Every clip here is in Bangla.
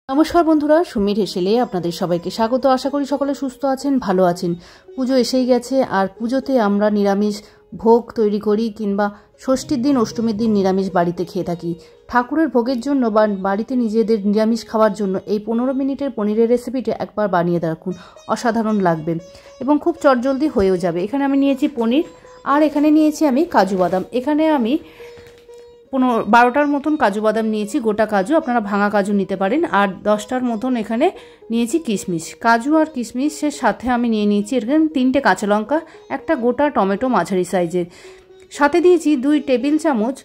নমস্কার বন্ধুরা, সুমির হেসেলে আপনাদের সবাইকে স্বাগত। আশা করি সকলে সুস্থ আছেন, ভালো আছেন। পুজো এসেই গেছে, আর পুজোতে আমরা নিরামিষ ভোগ তৈরি করি, কিংবা ষষ্ঠীর দিন অষ্টমীর দিন নিরামিষ বাড়িতে খেয়ে থাকি। ঠাকুরের ভোগের জন্য বা বাড়িতে নিজেদের নিরামিষ খাওয়ার জন্য এই 15 মিনিটের পনিরের রেসিপিটা একবার বানিয়ে রাখুন, অসাধারণ লাগবে এবং খুব চটজলদি হয়েও যাবে। এখানে আমি নিয়েছি পনির, আর এখানে নিয়েছি আমি কাজু বাদাম। এখানে আমি 12টার মতন কাজু বাদাম নিয়েছি, গোটা কাজু, আপনারা ভাঙা কাজু নিতে পারেন। আর 10টার মতন এখানে নিয়েছি কিশমিশ। কাজু আর কিশমিশের সাথে আমি নিয়েছি এখানে 3টে কাঁচা লঙ্কা, একটা গোটা টমেটো মাঝারি সাইজের, সাথে দিয়েছি 2 টেবিল চামচ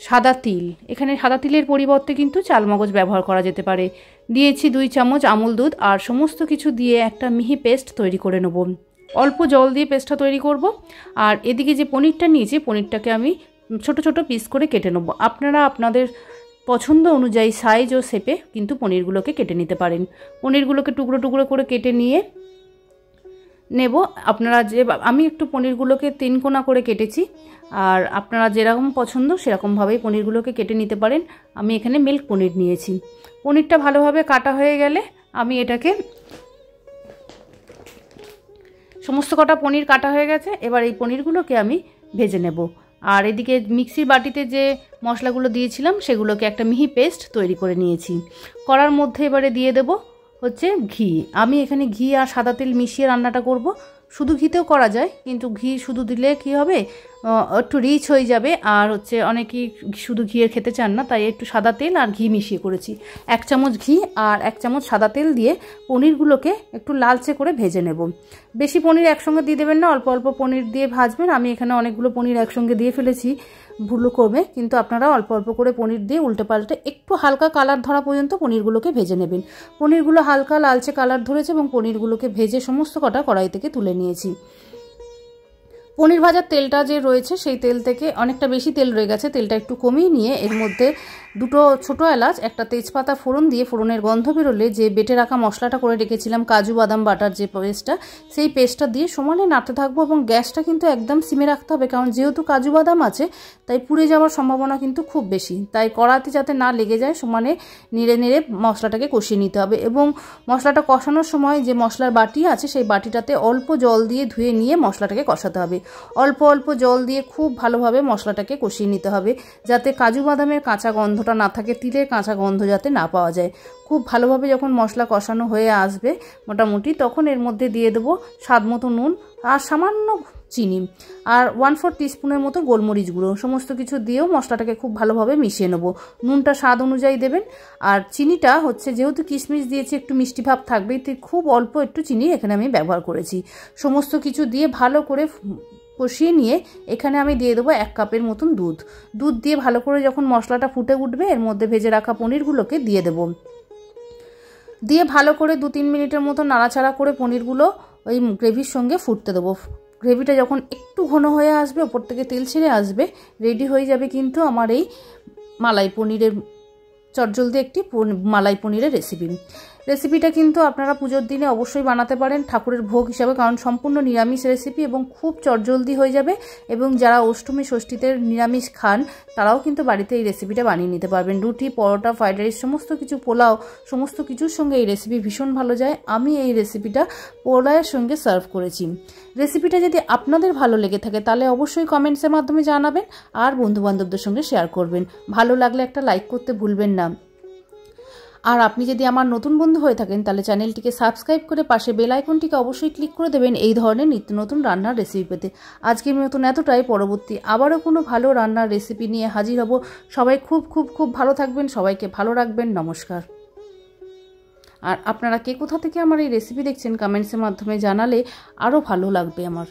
সাদা তিল। এখানে সাদা তিলের পরিবর্তে কিন্তু চালমগজ ব্যবহার করা যেতে পারে। দিয়েছি 2 চামচ আমুল দুধ, আর সমস্ত কিছু দিয়ে একটা মিহি পেস্ট তৈরি করে নেব। অল্প জল দিয়ে পেস্টটা তৈরি করব। আর এদিকে যে পনিরটা নিয়েছি, পনিরটাকে আমি ছোট ছোট পিস করে কেটে নেব। আপনারা আপনাদের পছন্দ অনুযায়ী সাইজ ও শেপে কিন্তু পনিরগুলোকে কেটে নিতে পারেন। পনিরগুলোকে টুকরো টুকরো করে কেটে নিয়ে নেব। আপনারা আমি একটু পনিরগুলোকে 3 কোনা করে কেটেছি, আর আপনারা যেরকম পছন্দ সেরকমভাবেই পনিরগুলোকে কেটে নিতে পারেন। আমি এখানে মিল্ক পনির নিয়েছি। পনিরটা ভালোভাবে কাটা হয়ে গেলে আমি এটাকে, সমস্ত কটা পনির কাটা হয়ে গেছে, এবার এই পনিরগুলোকে আমি ভেজে নেব। আর এদিকে মিক্সির বাটিতে যে মশলাগুলো দিয়েছিলাম সেগুলোকে একটা মিহি পেস্ট তৈরি করে নিয়েছি। কড়ার মধ্যে এবারে দিয়ে দেব হচ্ছে ঘি। আমি এখানে ঘি আর সাদা তেল মিশিয়ে রান্নাটা করব। শুধু ঘিতেও করা যায়, কিন্তু ঘি শুধু দিলে কি হবে, একটু রিচ হয়ে যাবে। আর হচ্ছে অনেকেই শুধু ঘিয়ের খেতে চান না, তাই একটু সাদা তেল আর ঘি মিশিয়ে করেছি। 1 চামচ ঘি আর 1 চামচ সাদা তেল দিয়ে পনিরগুলোকে একটু লালচে করে ভেজে নেব। বেশি পনির একসঙ্গে দিয়ে দেবেন না, অল্প অল্প পনির দিয়ে ভাজবেন। আমি এখানে অনেকগুলো পনির একসঙ্গে দিয়ে ফেলেছি ভুলো করবে, কিন্তু আপনারা অল্প অল্প করে পনির দিয়ে উল্টে পাল্টে একটু হালকা কালার ধরা পর্যন্ত পনিরগুলোকে ভেজে নেবেন। পনিরগুলো হালকা লালচে কালার ধরেছে এবং পনিরগুলোকে ভেজে সমস্ত কটা কড়াই থেকে তুলে নিয়েছি। পনির ভাজার তেলটা যে রয়েছে সেই তেল থেকে অনেকটা বেশি তেল রয়ে গেছে, তেলটা একটু কমিয়ে নিয়ে এর মধ্যে 2 ছোটো এলাচ, একটা তেজপাতা ফোড়ন দিয়ে, ফোড়নের গন্ধ বেরোলে যে বেটে রাখা মশলাটা করে রেখেছিলাম কাজু বাদাম বাটার যে পেস্টটা, সেই পেস্টটা দিয়ে সমানে নাড়তে থাকবো। এবং গ্যাসটা কিন্তু একদম সিমে রাখতে হবে, কারণ যেহেতু কাজু বাদাম আছে তাই পুড়ে যাওয়ার সম্ভাবনা কিন্তু খুব বেশি। তাই কড়াতে যাতে না লেগে যায় সমানে নেড়ে নেড়ে মশলাটাকে কষিয়ে নিতে হবে। এবং মশলাটা কষানোর সময় যে মশলার বাটি আছে সেই বাটিটাতে অল্প জল দিয়ে ধুয়ে নিয়ে মশলাটাকে কষাতে হবে। অল্প অল্প জল দিয়ে খুব ভালোভাবে মশলাটাকে কষিয়ে নিতে হবে, যাতে কাজু বাদামের কাঁচা গন্ধটা না থাকে, তিলের কাঁচা গন্ধ যাতে না পাওয়া যায়। খুব ভালোভাবে যখন মশলা কষানো হয়ে আসবে মোটামুটি, তখন এর মধ্যে দিয়ে দেবো স্বাদ মতো নুন আর সামান্য চিনি, আর 1/4 টিস্পুনের মতো গোলমরিচ গুঁড়ো। সমস্ত কিছু দিয়েও মশলাটাকে খুব ভালোভাবে মিশিয়ে নেব। নুনটা স্বাদ অনুযায়ী দেবেন। আর চিনিটা হচ্ছে, যেহেতু কিশমিশ দিয়েছি একটু মিষ্টি ভাব থাকবেই, তাই খুব অল্প একটু চিনি এখানে আমি ব্যবহার করেছি। সমস্ত কিছু দিয়ে ভালো করে কষিয়ে নিয়ে এখানে আমি দিয়ে দেবো 1 কাপের মতন দুধ দিয়ে ভালো করে যখন মশলাটা ফুটে উঠবে, এর মধ্যে ভেজে রাখা পনিরগুলোকে দিয়ে দেবো। দিয়ে ভালো করে 2-3 মিনিটের মতো নাড়াচাড়া করে পনিরগুলো ওই গ্রেভির সঙ্গে ফুটতে দেবো। গ্রেভিটা যখন একটু ঘন হয়ে আসবে, ওপর থেকে তেল ছেড়ে আসবে, রেডি হয়ে যাবে কিন্তু আমার এই মালাই পনিরের চটজলদি একটি মালাই পনিরের রেসিপিটা কিন্তু আপনারা পুজোর দিনে অবশ্যই বানাতে পারেন ঠাকুরের ভোগ হিসাবে, কারণ সম্পূর্ণ নিরামিষ রেসিপি এবং খুব চটজলদি হয়ে যাবে। এবং যারা অষ্টমী ষষ্ঠীতে নিরামিষ খান তারাও কিন্তু বাড়িতে এই রেসিপিটা বানিয়ে নিতে পারবেন। রুটি, পরোটা, ফ্রাইড রাইস, সমস্ত কিছু, পোলাও, সমস্ত কিছুর সঙ্গে এই রেসিপি ভীষণ ভালো যায়। আমি এই রেসিপিটা পোলাওয়ের সঙ্গে সার্ভ করেছি। রেসিপিটা যদি আপনাদের ভালো লেগে থাকে তাহলে অবশ্যই কমেন্টসের মাধ্যমে জানাবেন, আর বন্ধুবান্ধবদের সঙ্গে শেয়ার করবেন। ভালো লাগলে একটা লাইক করতে ভুলবেন না। আর আপনি যদি আমার নতুন বন্ধু হয়ে থাকেন তাহলে চ্যানেলটিকে সাবস্ক্রাইব করে পাশে বেল আইকনটিকে অবশ্যই ক্লিক করে দেবেন এই ধরনের নিত্য নতুন রান্নার রেসিপি পেতে। আজকের মতন এতটাই। পরবর্তী আবারও কোনো ভালো রান্নার রেসিপি নিয়ে হাজির হব। সবাই খুব খুব খুব ভালো থাকবেন, সবাইকে ভালো রাখবেন। নমস্কার। আর আপনারা কে কোথা থেকে আমার এই রেসিপি দেখছেন কমেন্টসের মাধ্যমে জানালে আরও ভালো লাগবে আমার।